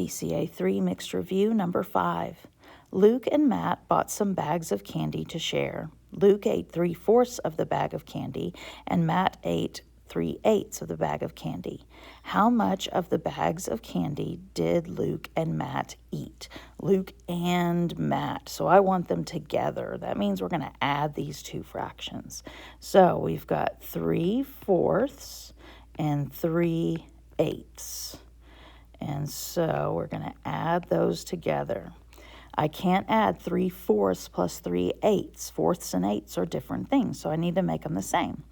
DCA 3 Mixed Review number 5. Luke and Matt bought some bags of candy to share. Luke ate 3/4 of the bag of candy, and Matt ate 3/8 of the bag of candy. How much of the bags of candy did Luke and Matt eat? Luke and Matt. So I want them together. That means we're going to add these two fractions. So we've got 3/4 and 3/8. And so we're going to add those together. I can't add 3/4 plus 3/8. Fourths and eighths are different things, so I need to make them the same.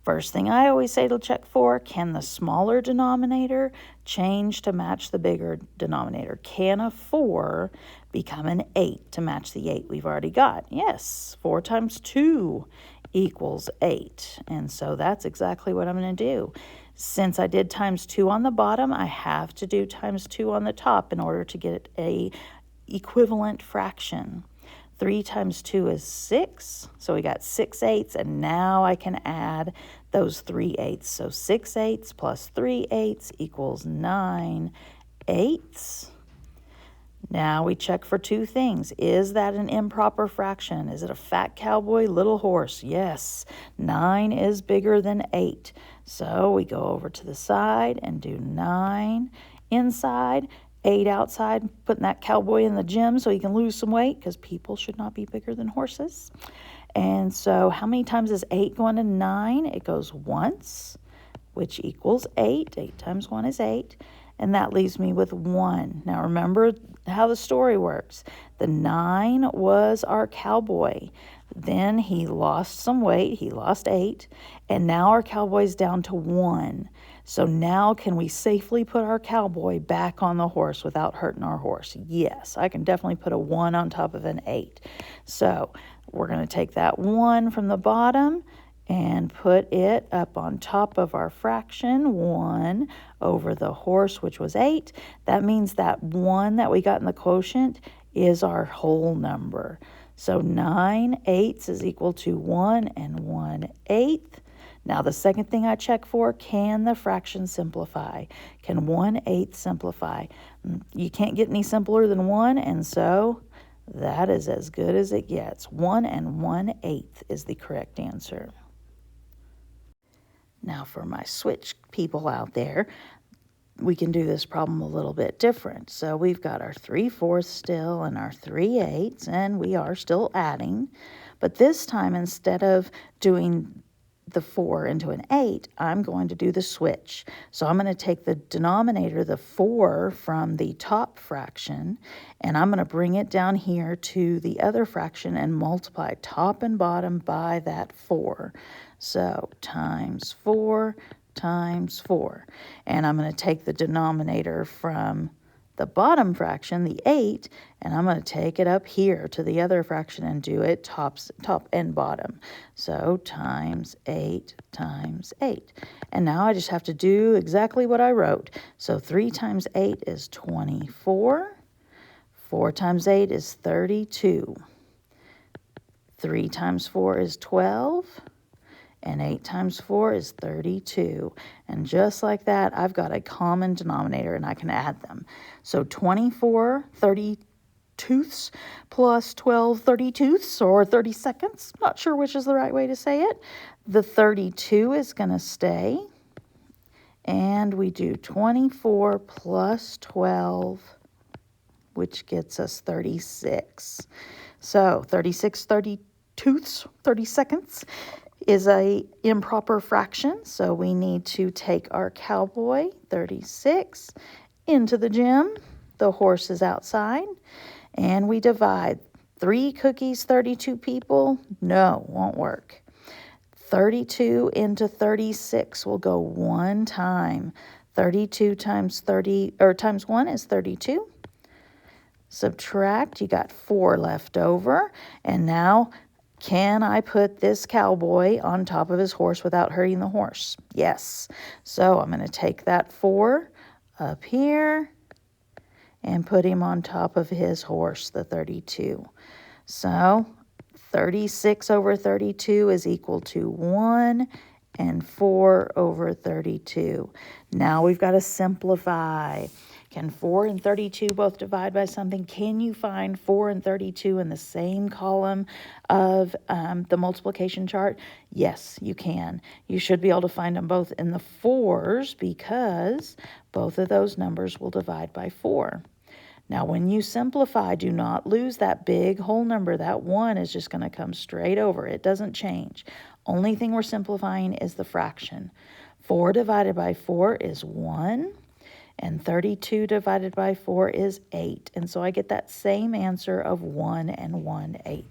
First thing I always say to check for, can the smaller denominator change to match the bigger denominator? Can a 4 become an 8 to match the 8 we've already got? Yes, 4 times 2 equals 8. And so that's exactly what I'm going to do. Since I did times 2 on the bottom, I have to do times 2 on the top in order to get a equivalent fraction. 3 times 2 is 6, so we got 6/8, and now I can add those 3/8. So 6/8 plus 3/8 equals 9/8. Now we check for two things. Is that an improper fraction? Is it a fat cowboy, little horse? Yes, 9 is bigger than 8. So we go over to the side and do 9 inside, 8 outside, putting that cowboy in the gym so he can lose some weight, because people should not be bigger than horses. And so how many times is 8 going to 9? It goes once, which equals 8. 8 times 1 is 8. And that leaves me with 1. Now remember how the story works. The 9 was our cowboy. Then he lost some weight. He lost 8. And now our cowboy's down to 1. So now can we safely put our cowboy back on the horse without hurting our horse? Yes, I can definitely put a 1 on top of an 8. So we're going to take that 1 from the bottom and put it up on top of our fraction, 1 over the horse, which was 8. That means that 1 that we got in the quotient is our whole number. So 9/8 is equal to 1 and 1/8. Now the second thing I check for, can the fraction simplify? Can 1/8 simplify? You can't get any simpler than 1, and so that is as good as it gets. 1 and 1/8 is the correct answer. Now for my switch people out there, we can do this problem a little bit different. So we've got our 3/4 still and our 3/8, and we are still adding. But this time, instead of doing the 4 into an 8, I'm going to do the switch. So I'm going to take the denominator, the 4, from the top fraction, and I'm going to bring it down here to the other fraction and multiply top and bottom by that 4. So times 4 times 4. And I'm going to take the denominator from the bottom fraction, the 8, and I'm going to take it up here to the other fraction and do it top and bottom. So times 8 times 8. And now I just have to do exactly what I wrote. So 3 times 8 is 24. 4 times 8 is 32. 3 times 4 is 12. And 8 times 4 is 32. And just like that, I've got a common denominator, and I can add them. So 24 32ths plus 12 32ths, or 32nds. Not sure which is the right way to say it. The 32 is going to stay. And we do 24 plus 12, which gets us 36. So 36 32ths, 32nds. Is a improper fraction, so we need to take our cowboy, 36, into the gym. The horse is outside, and we divide. 3 cookies, 32 people? No, won't work. 32 into 36 will go 1 time. 32 times 1 is 32. Subtract, you got 4 left over, and now can I put this cowboy on top of his horse without hurting the horse? Yes. So I'm going to take that 4 up here and put him on top of his horse, the 32. So 36 over 32 is equal to 1, and 4 over 32. Now we've got to simplify. Can 4 and 32 both divide by something? Can you find 4 and 32 in the same column of the multiplication chart? Yes, you can. You should be able to find them both in the 4s because both of those numbers will divide by 4. Now, when you simplify, do not lose that big whole number. That 1 is just going to come straight over. It doesn't change. Only thing we're simplifying is the fraction. 4 divided by 4 is 1. And 32 divided by 4 is 8. And so I get that same answer of 1 1/8.